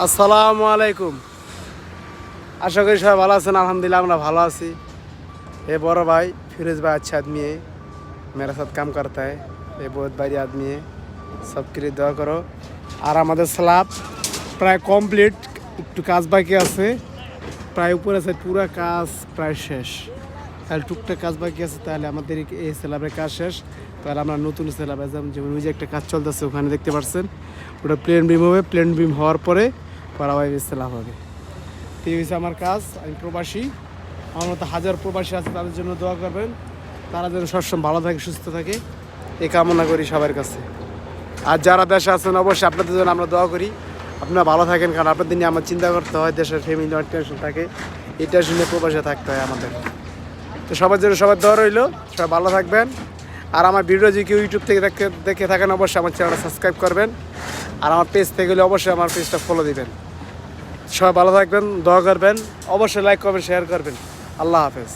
আসসালামু আলাইকুম। আশা করি সবাই ভালো আছেন। আলহামদুলিল্লাহ আমরা ভালো আছি। ये बड़ा भाई फिरोज भाई अच्छा आदमी है, मेरे साथ काम करता है। ये बहुत बढ़िया आदमी है, सबके लिए দোয়া করো। আর আমাদের স্ল্যাব প্রায় কমপ্লিট, একটু কাজ বাকি আছে। প্রায় উপরে আছে, পুরো কাজ প্রায় শেষ। তাহলে টুকটাক কাজ বাকি আছে, তাহলে আমাদের এই স্ল্যাবের কাজ শেষ। তাহলে আমরা নতুন স্ল্যাব যেমন ওই যে একটা কাজ চলতেছে ওখানে দেখতে পাচ্ছেন, ওটা প্লেন বিম হবে। প্লেন বিম হওয়ার পরে পরাবাই স্ল্যাব হবে। তো এই হচ্ছে আমার কাজ। আমি প্রবাসী, আমার মতো হাজার প্রবাসী আছে, তাদের জন্য দোয়া করবেন। তারা যেন সবসময় ভালো থাকে, সুস্থ থাকে, এই কামনা করি সবার কাছে। আর যারা দেশে আছেন অবশ্যই আপনাদের জন্য আমরা দোয়া করি, আপনারা ভালো থাকেন। কারণ আপনাদের নিয়ে আমার চিন্তা করতে হয়, দেশের ফ্যামিলি অনেক টেনশন থাকে, এই টেনশনে প্রবাসে থাকতে হয় আমাদের। তো সবার জন্য সবার দোয়া রইল, সবাই ভালো থাকবেন। আর আমার ভিডিও যদি কেউ ইউটিউব থেকে দেখে থাকেন অবশ্যই আমার চ্যানেলটা সাবস্ক্রাইব করবেন। আর আমার পেজ থেকে গেলে অবশ্যই আমার পেজটা ফলো দিবেন। সবাই ভালো থাকবেন, দোয়া করবেন, অবশ্যই লাইক করবেন, শেয়ার করবেন। আল্লাহ হাফেজ।